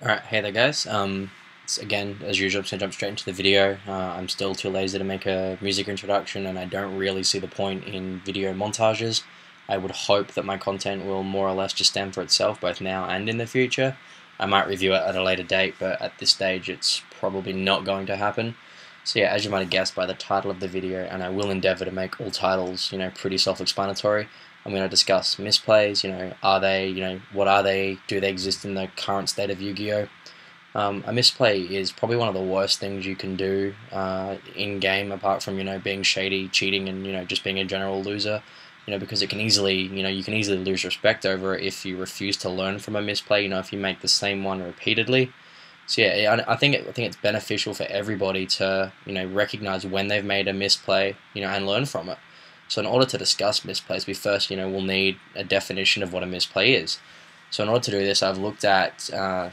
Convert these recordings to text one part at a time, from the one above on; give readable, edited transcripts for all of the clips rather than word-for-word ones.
Alright, hey there guys. Again, as usual, I'm just going to jump straight into the video. I'm still too lazy to make a music introduction, and I don't really see the point in video montages. I would hope that my content will more or less just stand for itself, both now and in the future. I might review it at a later date, but at this stage it's probably not going to happen. So yeah, as you might have guessed by the title of the video, and I will endeavour to make all titles, pretty self-explanatory, I'm going to discuss misplays, are they, what are they, do they exist in the current state of Yu-Gi-Oh? A misplay is probably one of the worst things you can do in-game, apart from, being shady, cheating, and, just being a general loser, because it can easily, you can easily lose respect over it if you refuse to learn from a misplay, if you make the same one repeatedly. So yeah, I think it's beneficial for everybody to recognize when they've made a misplay, and learn from it. So in order to discuss misplays, we first we'll need a definition of what a misplay is. So in order to do this, I've looked at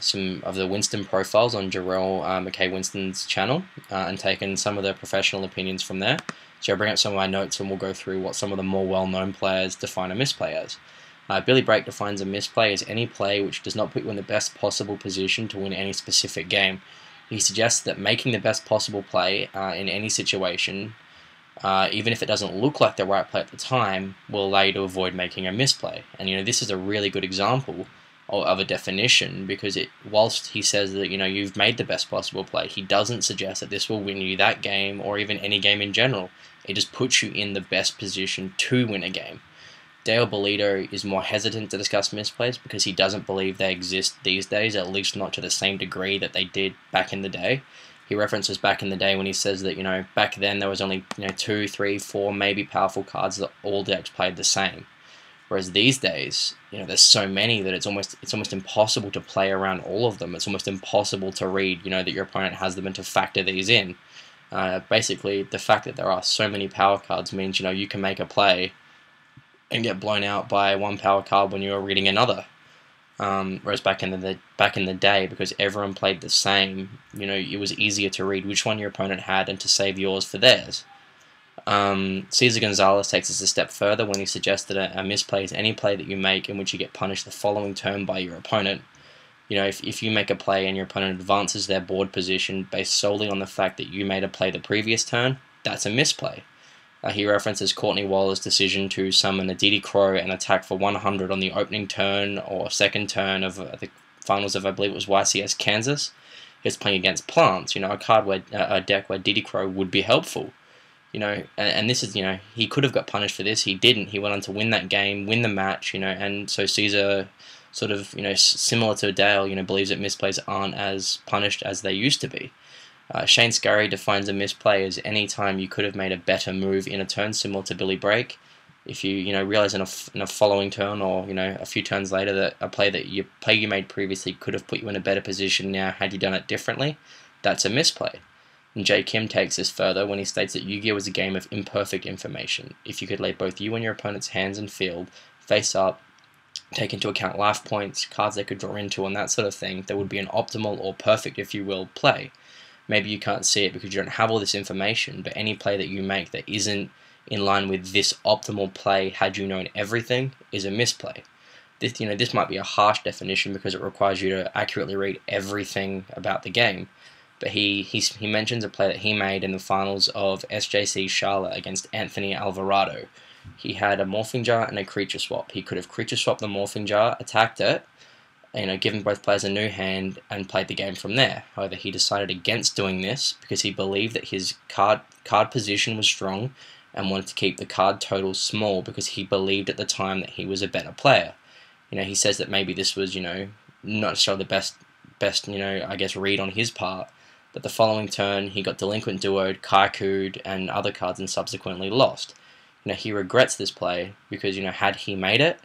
some of the Winston profiles on Jarrell McKay Winston's channel and taken some of the professional opinions from there. So I'll bring up some of my notes and we'll go through what some of the more well-known players define a misplay as. Billy Brake defines a misplay as any play which does not put you in the best possible position to win any specific game. He suggests that making the best possible play in any situation, even if it doesn't look like the right play at the time, will allow you to avoid making a misplay. And this is a really good example of a definition, because whilst he says that you've made the best possible play, he doesn't suggest that this will win you that game or even any game in general. It just puts you in the best position to win a game. Dale Bolito is more hesitant to discuss misplays because he doesn't believe they exist these days, at least not to the same degree that they did back in the day. He references back in the day when he says that back then there was only 2, 3, 4 maybe powerful cards that all decks played the same. Whereas these days, there's so many that it's almost impossible to play around all of them. It's almost impossible to read that your opponent has them and to factor these in. Basically, the fact that there are so many power cards means you can make a play and get blown out by one power card when you were reading another. Whereas back in the day, because everyone played the same, it was easier to read which one your opponent had and to save yours for theirs. Cesar Gonzalez takes this a step further when he suggests that a misplay is any play that you make in which you get punished the following turn by your opponent. If you make a play and your opponent advances their board position based solely on the fact that you made a play the previous turn, that's a misplay. He references Courtney Waller's decision to summon a Didi Crow and attack for 100 on the opening turn or second turn of the finals of, I believe it was YCS Kansas. He was playing against Plants, a deck where Didi Crow would be helpful. And this is, he could have got punished for this. He didn't. He went on to win that game, win the match, and so Caesar sort of, similar to Dale, believes that misplays aren't as punished as they used to be. Shane Scurry defines a misplay as any time you could have made a better move in a turn, similar to Billy Brake. If you realize in a following turn or a few turns later that a play you made previously could have put you in a better position now had you done it differently, that's a misplay. And Jay Kim takes this further when he states that Yu-Gi-Oh was a game of imperfect information. If you could lay both you and your opponent's hands and field face up, take into account life points, cards they could draw into, and that sort of thing, there would be an optimal or perfect, if you will, play. Maybe you can't see it because you don't have all this information, but any play that you make that isn't in line with this optimal play had you known everything is a misplay. This might be a harsh definition because it requires you to accurately read everything about the game, but he mentions a play that he made in the finals of SJC Charlotte against Anthony Alvarado. He had a Morphing Jar and a Creature Swap. He could have Creature Swapped the Morphing Jar, attacked it, given both players a new hand and played the game from there. However, he decided against doing this because he believed that his card position was strong and wanted to keep the card total small because he believed at the time that he was a better player. He says that maybe this was, not necessarily the best, I guess, read on his part, but the following turn he got Delinquent Duo'd, Kaiku'd, and other cards and subsequently lost. He regrets this play because, had he made it,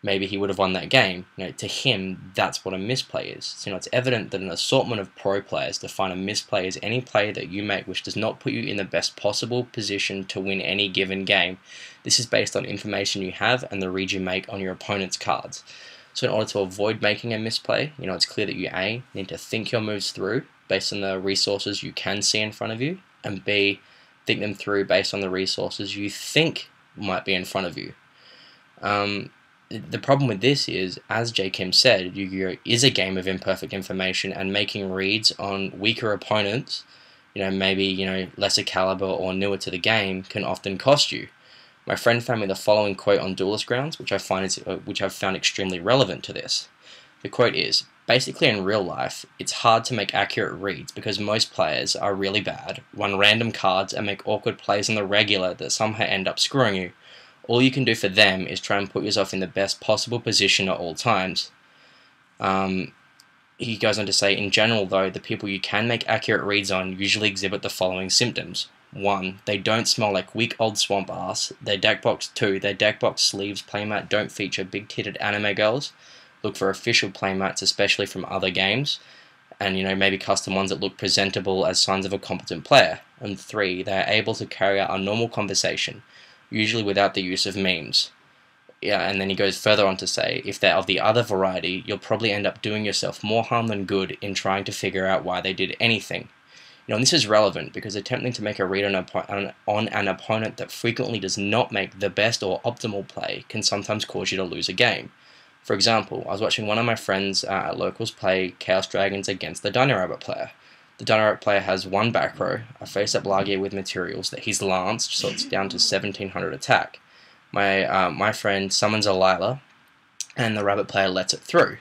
maybe he would have won that game. To him, that's what a misplay is. So, it's evident that an assortment of pro players define a misplay as any play that you make which does not put you in the best possible position to win any given game. This is based on information you have and the read you make on your opponent's cards. So in order to avoid making a misplay, it's clear that you A, need to think your moves through based on the resources you can see in front of you, and B, think them through based on the resources you think might be in front of you. the problem with this is, as J. Kim said, Yu-Gi-Oh is a game of imperfect information, and making reads on weaker opponents, maybe lesser caliber or newer to the game, can often cost you. My friend found me the following quote on Duelist Grounds, which I've found extremely relevant to this. The quote is, "Basically in real life, it's hard to make accurate reads because most players are really bad, run random cards, and make awkward plays on the regular that somehow end up screwing you. All you can do for them is try and put yourself in the best possible position at all times." He goes on to say, in general though, the people you can make accurate reads on usually exhibit the following symptoms. 1. They don't smell like weak old swamp ass. 2. Their deck box sleeves playmat don't feature big-titted anime girls. Look for official playmats, especially from other games, and maybe custom ones that look presentable as signs of a competent player. And 3. They are able to carry out a normal conversation, usually without the use of memes. Yeah, and then he goes further on to say, if they're of the other variety, you'll probably end up doing yourself more harm than good in trying to figure out why they did anything. And this is relevant because attempting to make a read on an opponent that frequently does not make the best or optimal play can sometimes cause you to lose a game. For example, I was watching one of my friends at locals play Chaos Dragons against the Dino Rabbit player. The Dino Rabbit player has one back row, a face-up Laggia with materials that he's lanced, so it's down to 1700 attack. My friend summons a Lila, and the Rabbit player lets it through.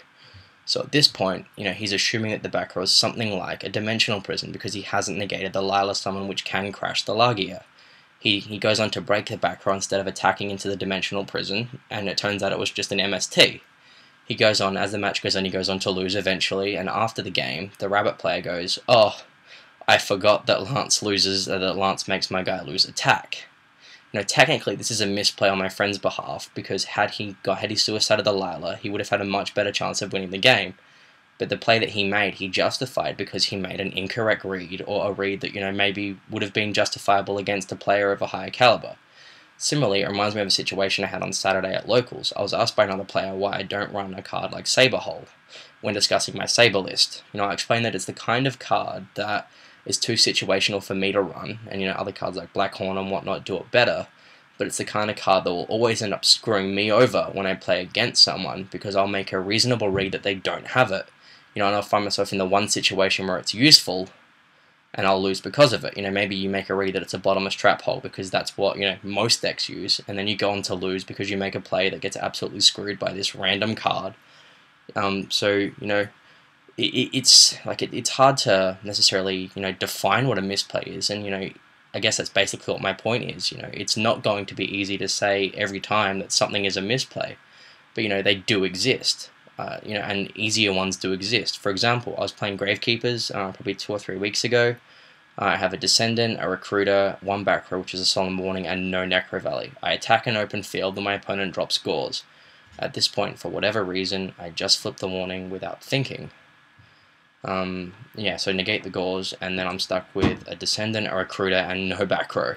So at this point, he's assuming that the back row is something like a dimensional prison because he hasn't negated the Lila summon, which can crash the Laggia. He goes on to break the back row instead of attacking into the dimensional prison, and it turns out it was just an MST. He goes on, as the match goes on, he goes on to lose eventually, and after the game, the Rabbit player goes, "Oh, I forgot that Lance makes my guy lose attack." Technically this is a misplay on my friend's behalf, because had he suicided the Lila, he would have had a much better chance of winning the game. But the play that he made, he justified because he made an incorrect read, or a read that, maybe would have been justifiable against a player of a higher caliber. Similarly, it reminds me of a situation I had on Saturday at locals. I was asked by another player why I don't run a card like Saber Hole when discussing my Saber list. I explained that it's the kind of card that is too situational for me to run, and other cards like Black Horn and whatnot do it better, but it's the kind of card that will always end up screwing me over when I play against someone, because I'll make a reasonable read that they don't have it, and I'll find myself in the one situation where it's useful, and I'll lose because of it. Maybe you make a read that it's a bottomless trap hole because that's what most decks use, and then you go on to lose because you make a play that gets absolutely screwed by this random card. It's hard to necessarily define what a misplay is, and I guess that's basically what my point is. It's not going to be easy to say every time that something is a misplay, but they do exist. And easier ones do exist. For example, I was playing Gravekeepers probably 2 or 3 weeks ago. I have a Descendant, a Recruiter, one back row, which is a Solemn Warning, and no Necro Valley. I attack an open field, and my opponent drops Gauze. At this point, for whatever reason, I just flip the warning without thinking. So negate the Gauze, and then I'm stuck with a Descendant, a Recruiter, and no back row.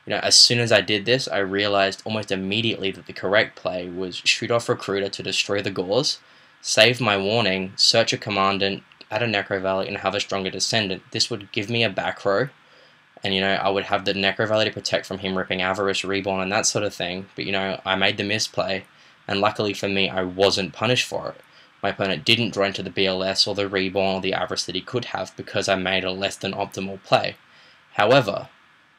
As soon as I did this, I realized almost immediately that the correct play was shoot off Recruiter to destroy the Gauze, save my warning, search a Commandant, add a Necro Valley, and have a stronger Descendant. This would give me a back row, and I would have the Necro Valley to protect from him ripping Avarice, Reborn, and that sort of thing, but I made the misplay, and luckily for me, I wasn't punished for it. My opponent didn't draw into the BLS or the Reborn or the Avarice that he could have because I made a less than optimal play. However,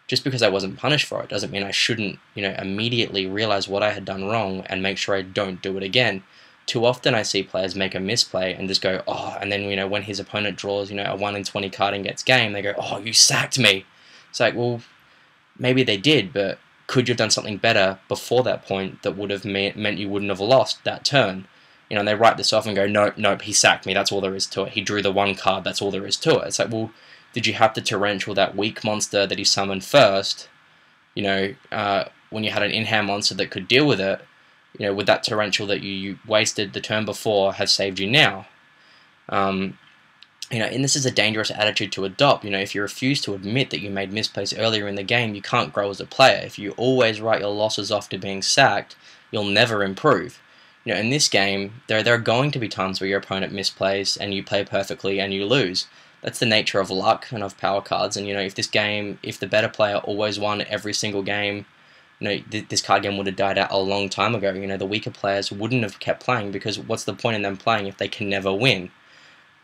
just because I wasn't punished for it doesn't mean I shouldn't, immediately realize what I had done wrong and make sure I don't do it again. Too often I see players make a misplay and just go, oh, and then, when his opponent draws, a 1 in 20 card and gets game, they go, oh, you sacked me. It's like, well, maybe they did, but could you have done something better before that point that would have meant you wouldn't have lost that turn? And they write this off and go, nope, he sacked me, that's all there is to it. He drew the one card, that's all there is to it. It's like, well, did you have to torrential that weak monster that he summoned first, when you had an in-hand monster that could deal with it, would that torrential that you wasted the turn before have saved you now? And this is a dangerous attitude to adopt. If you refuse to admit that you made misplays earlier in the game, you can't grow as a player. If you always write your losses off to being sacked, you'll never improve. In this game, there are going to be times where your opponent misplays and you play perfectly and you lose. That's the nature of luck and of power cards, and if the better player always won every single game, this card game would have died out a long time ago. The weaker players wouldn't have kept playing, because what's the point in them playing if they can never win?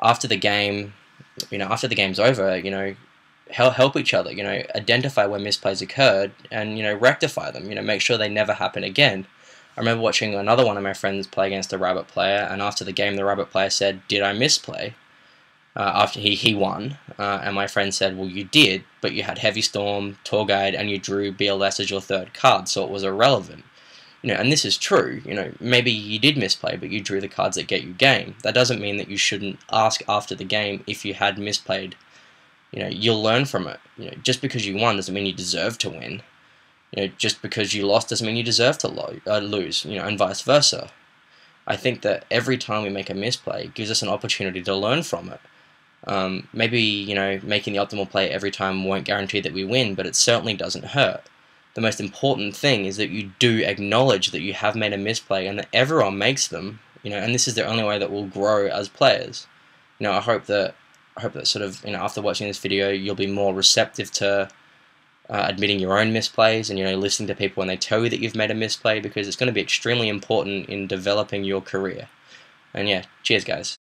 After the game, after the game's over, help each other, identify where misplays occurred and, rectify them, make sure they never happen again. I remember watching another one of my friends play against a rabbit player, and after the game, the rabbit player said, "Did I misplay?" After he won, and my friend said, "Well, you did, but you had Heavy Storm, Tour Guide, and you drew BLS as your third card, so it was irrelevant." And this is true. Maybe you did misplay, but you drew the cards that get you game. That doesn't mean that you shouldn't ask after the game if you had misplayed. You'll learn from it. Just because you won doesn't mean you deserve to win. Just because you lost doesn't mean you deserve to lose. And vice versa. I think that every time we make a misplay, it gives us an opportunity to learn from it. Maybe, making the optimal play every time won't guarantee that we win, but it certainly doesn't hurt. The most important thing is that you do acknowledge that you have made a misplay and that everyone makes them, and this is the only way that we'll grow as players. I hope that sort of, after watching this video, you'll be more receptive to admitting your own misplays and, listening to people when they tell you that you've made a misplay, because it's going to be extremely important in developing your career. And yeah, cheers guys.